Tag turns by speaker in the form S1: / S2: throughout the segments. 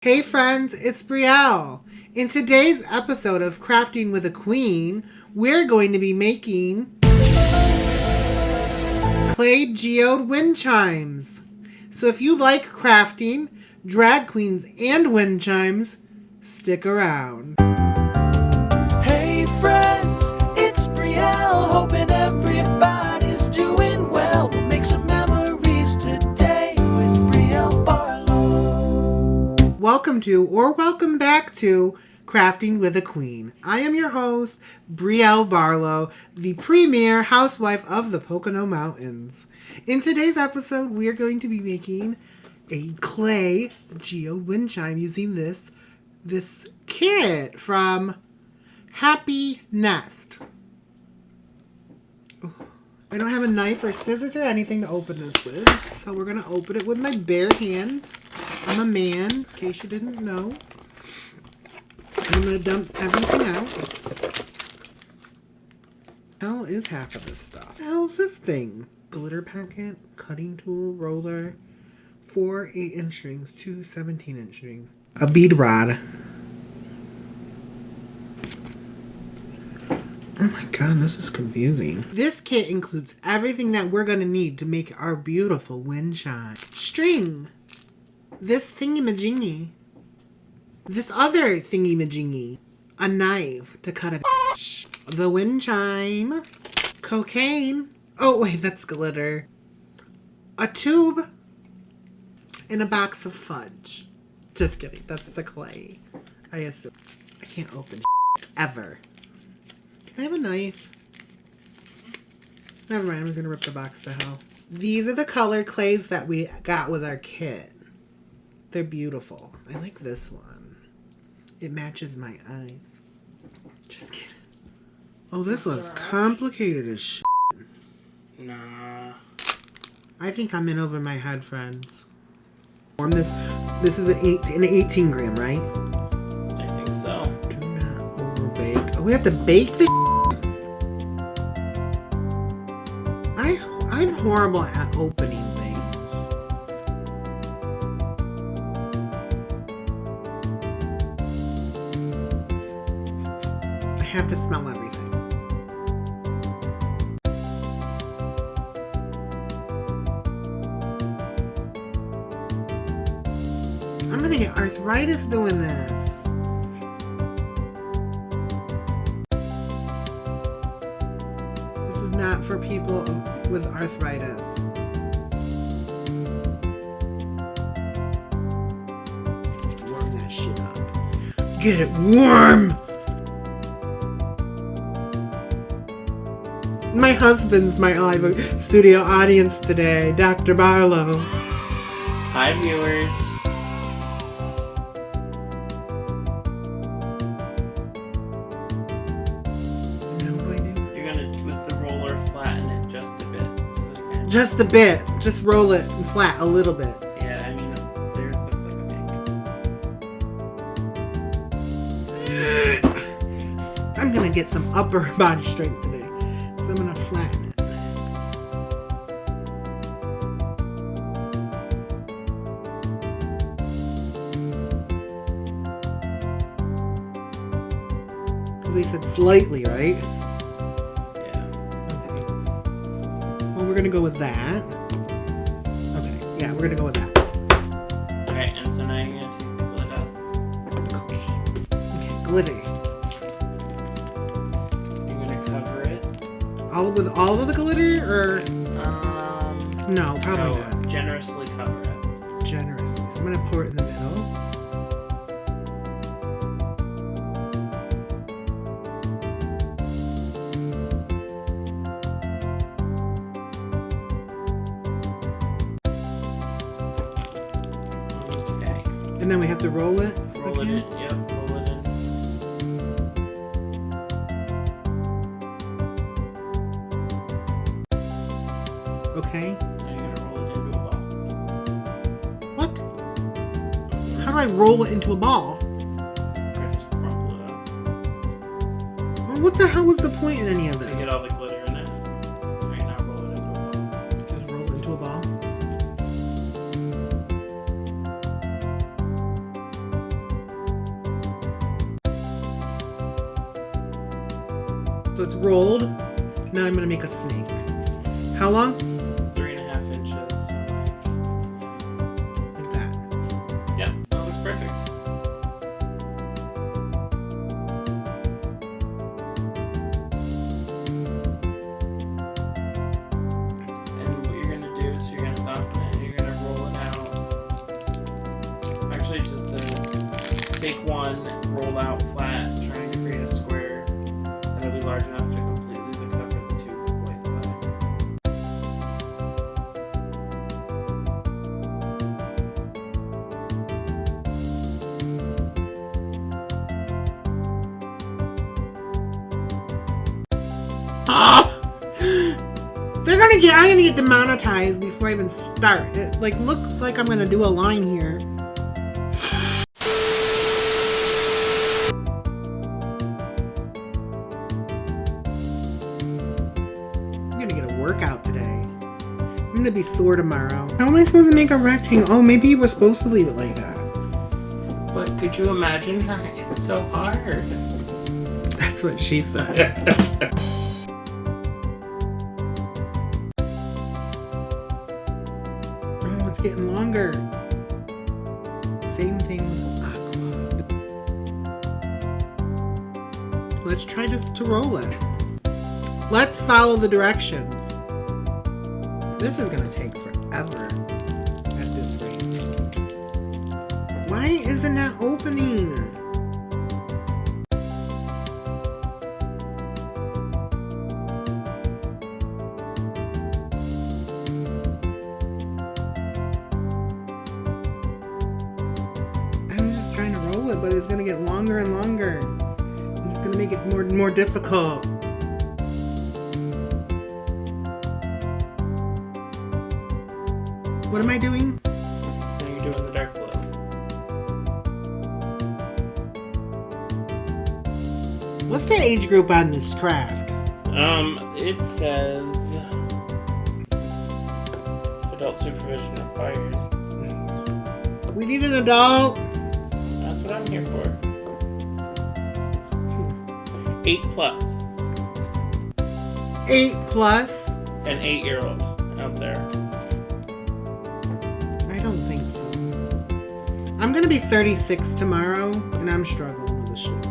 S1: Hey friends, it's Brielle. In today's episode of Crafting with a Queen, we're going to be making clay geode wind chimes. So if you like crafting, drag queens, and wind chimes, stick around.
S2: Hey friends, it's Brielle, hoping everybody's doing well. We'll make some memories today with Brielle Barlowe.
S1: Welcome to, or welcome back to, Crafting with a Queen. I am your host, Brielle Barlowe, the premier housewife of the Poconos Mountains. In today's episode, we are going to be making a clay geode wind chime using this kit from Hapinest. I don't have a knife or scissors or anything to open this with, so we're going to open it with my bare hands. I'm a man, in case you didn't know. I'm going to dump everything out. Hell is half of this stuff. How's this thing? Glitter packet, cutting tool, roller, 4 8-inch strings, 2 17-inch strings, a bead rod. Oh my god, this is confusing. This kit includes everything that we're going to need to make our beautiful wind chime. String. This thingy-majingy. This other thingy-majingy. A knife to cut a bitch. The wind chime. Cocaine. Oh wait, that's glitter. A tube. And a box of fudge. Just kidding, that's the clay. I assume. I can't open ever. Can I have a knife? Never mind, I'm just gonna rip the box to hell. These are the color clays that we got with our kit. They're beautiful. I like this one. It matches my eyes. Just kidding. Oh, this looks complicated as shit.
S3: Nah.
S1: I think I'm in over my head, friends. Form this. This is an 18 gram, right?
S3: I think so.
S1: Do not overbake. Oh, we have to bake the I'm horrible at opening things. I have to smell everything. I'm gonna get arthritis doing this. This is not for people with arthritis. Warm that shit up. Get it warm! My husband's my live studio audience today, Dr. Barlowe.
S3: Hi, viewers.
S1: Just a bit. Just roll it flat a little bit.
S3: Yeah, I mean, theirs looks like a bake.
S1: I'm gonna get some upper body strength today, so I'm gonna flatten it. Because they said slightly, right? We're gonna go with that. Okay, yeah, we're gonna go with that.
S3: Okay, and so now you're gonna take the glitter.
S1: Okay, glitter.
S3: You're gonna cover it.
S1: With all of the glitter, or no, probably
S3: no,
S1: not.
S3: Generously cover it.
S1: Generously. So I'm gonna pour it in the middle. And then we have to roll it.
S3: Roll it in. Yep, roll it in.
S1: Okay.
S3: Now you're gonna roll it into a ball.
S1: What? How do I roll it into a ball?
S3: Or just crumple it up.
S1: Well, what the hell was the point in any of this?
S3: To get all the glitter in it. Right now, roll it into a ball.
S1: Just roll it into a ball. So it's rolled. Now I'm gonna make a snake. How long?
S3: 3.5 inches. So
S1: Like that.
S3: yep, that looks perfect. And what you're gonna do is you're gonna soften it and you're gonna roll it out. Actually, just take one, roll out flat, trying to create a square, and it'll be large enough to completely cover the tube of white clay.
S1: I'm gonna get demonetized before I even start. It like looks like I'm gonna do a line here. I'm gonna get a workout today. I'm gonna be sore tomorrow. How am I supposed to make a rectangle? Oh, maybe you were supposed to leave it like that.
S3: But could you imagine her? It's so hard.
S1: That's what she said. Oh, it's getting longer. Same thing with aqua. Let's try just to roll it. Let's follow the directions. This is gonna take forever at this rate. Why isn't that opening? I'm just trying to roll it, but it's gonna get longer and longer. It's gonna make it more and more difficult. What am I doing?
S3: Now you're doing the dark blue.
S1: What's the age group on this craft?
S3: It says adult supervision required.
S1: We need an adult.
S3: That's what I'm here for. 8+.
S1: 8+.
S3: An 8-year-old out there.
S1: I don't think so. I'm gonna be 36 tomorrow, and I'm struggling with this shit.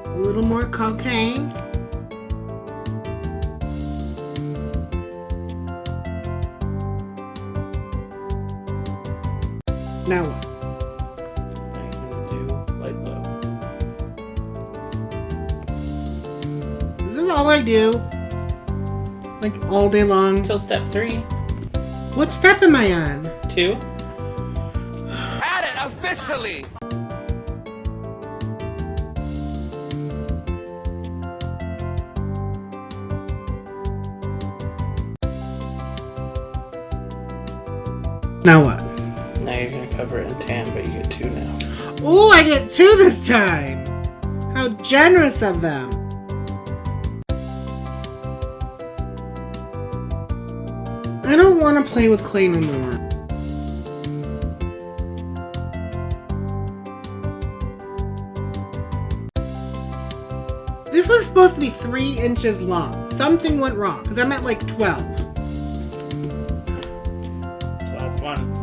S1: A little more cocaine. Now what?
S3: Now you're gonna do light blue.
S1: This is all I do. Like all day long.
S3: Until step 3.
S1: What step am I on?
S3: 2.
S4: Had it officially!
S1: Now what?
S3: Now you're gonna cover it in tan, but you get 2 now.
S1: Oh, I get 2 this time! How generous of them! I don't want to play with clay no more. This was supposed to be 3 inches long. Something went wrong, because I'm at like 12.
S3: So last one.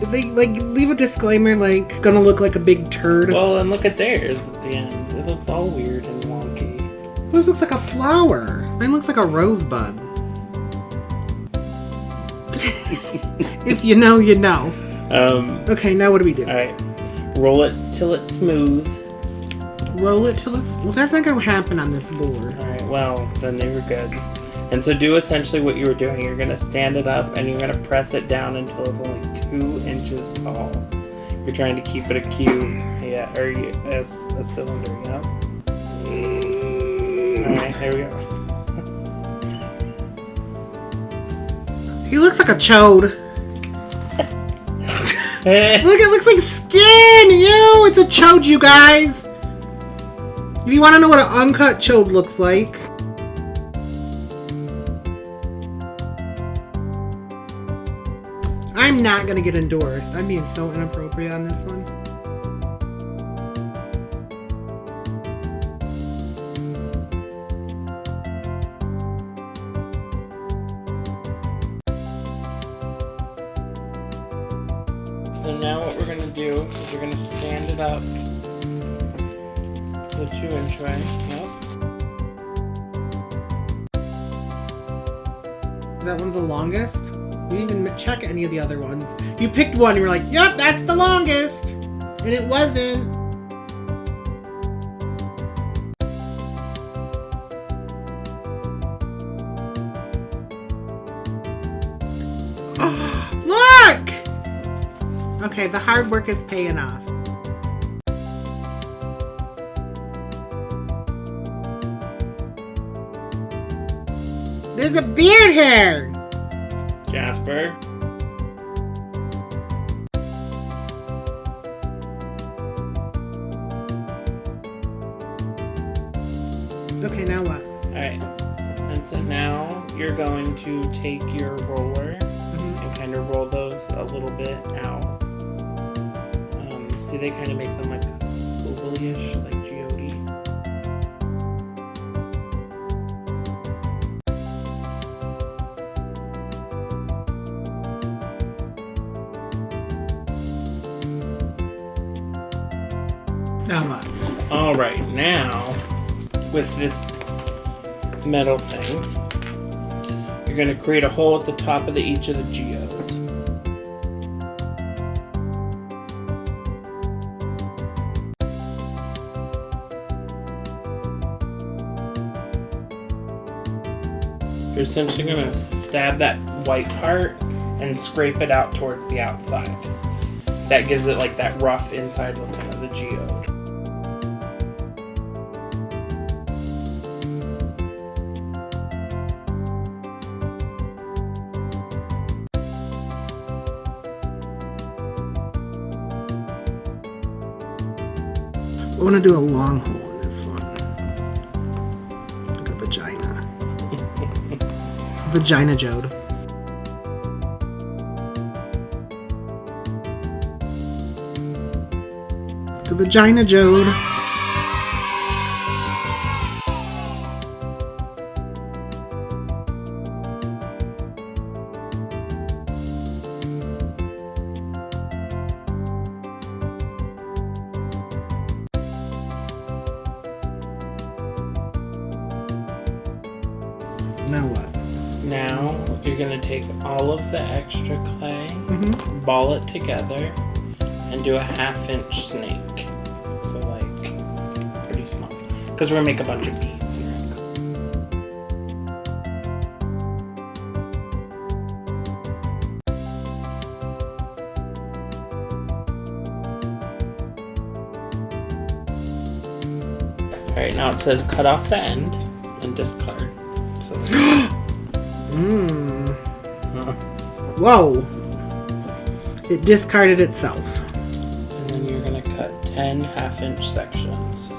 S1: Did they like leave a disclaimer like gonna look like a big turd?
S3: Well, and look at theirs at the end. It looks all weird and wonky.
S1: This looks like a flower. Mine looks like a rosebud. If you know, you know. Okay, now what do we do?
S3: Alright. Roll it till it's smooth.
S1: Roll it till it's... Well, that's not gonna happen on this board.
S3: Alright, well, then they were good. And so do essentially what you were doing. You're going to stand it up and you're going to press it down until it's only 2 inches tall. You're trying to keep it a cube. Yeah, or a cylinder, you know? Alright, here we go.
S1: He looks like a chode. Look, it looks like skin! Ew, it's a chode, you guys! If you want to know what an uncut chode looks like, I'm not going to get endorsed. I'm being so inappropriate on this one.
S3: So now what we're going to do is we're going to stand it up the 2-inch way. Yep.
S1: Is that one of the longest? You didn't even check any of the other ones. You picked one and you were like, yep, that's the longest. And it wasn't. Look! Okay, the hard work is paying off. There's a beard hair!
S3: Jasper.
S1: Okay, now what?
S3: Alright. And so now you're going to take your roller and kind of roll those a little bit out. See, they kind of make them like oval-ish, like Geode.
S1: Now what?
S3: Alright, now with this metal thing, you're going to create a hole at the top of each of the geodes. You're essentially going to stab that white part and scrape it out towards the outside. That gives it like that rough inside looking of the geode.
S1: I want to do a long hole in this one. Like a vagina. It's a vagina geode. The vagina geode. Now what?
S3: Now you're going to take all of the extra clay, ball it together, and do a 1/2-inch snake. So like, pretty small. Because we're going to make a bunch of beads next. Alright, now it says cut off the end and discard. So
S1: Whoa! It discarded itself.
S3: and then you're going to cut 10 1/2-inch sections.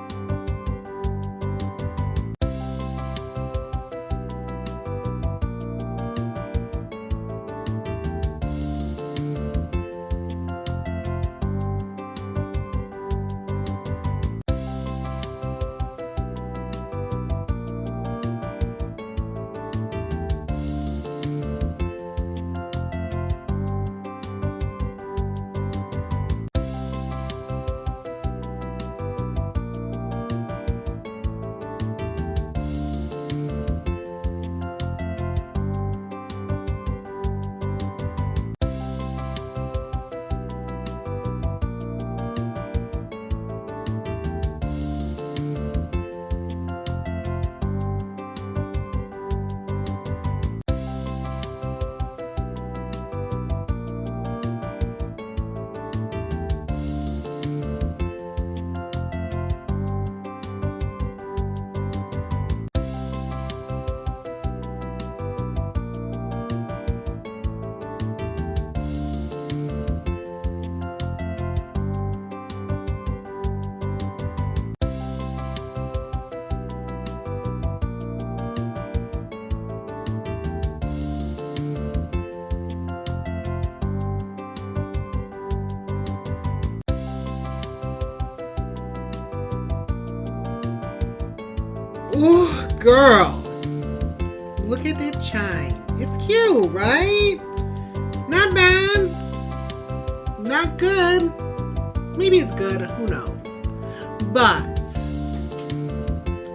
S1: Ooh, girl. Look at that chime. It's cute, right? Not bad. Not good. Maybe it's good. Who knows? But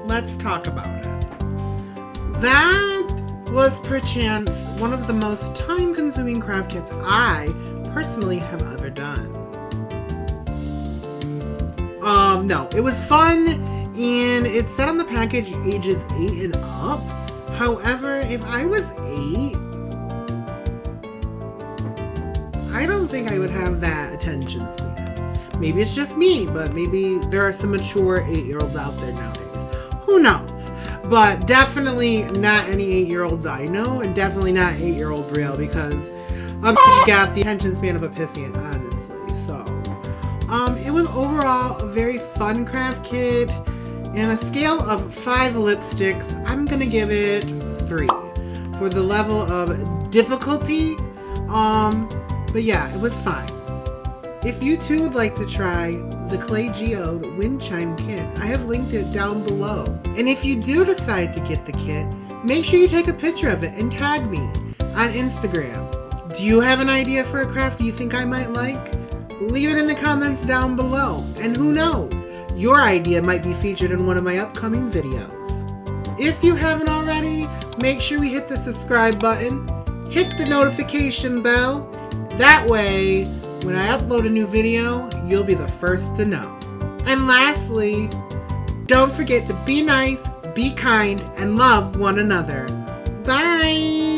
S1: let's talk about it. That was perchance one of the most time-consuming craft kits I personally have ever done. No, it was fun, and it said on the package ages 8 and up. However, if I was 8, I don't think I would have that attention span. Maybe it's just me, but maybe there are some mature 8-year-olds out there nowadays. Who knows? But definitely not any 8-year-olds I know, and definitely not 8-year-old Brielle, because she got the attention span of a pissant, honestly. So, it was overall a very fun craft kit. And a scale of 5 lipsticks, I'm gonna give it 3 for the level of difficulty. But yeah, it was fine. If you too would like to try the Clay Geode Wind Chime Kit, I have linked it down below. And if you do decide to get the kit, make sure you take a picture of it and tag me on Instagram. Do you have an idea for a craft you think I might like? Leave it in the comments down below. And who knows? Your idea might be featured in one of my upcoming videos. If you haven't already, make sure we hit the subscribe button, hit the notification bell. That way, when I upload a new video, you'll be the first to know. And lastly, don't forget to be nice, be kind, and love one another. Bye!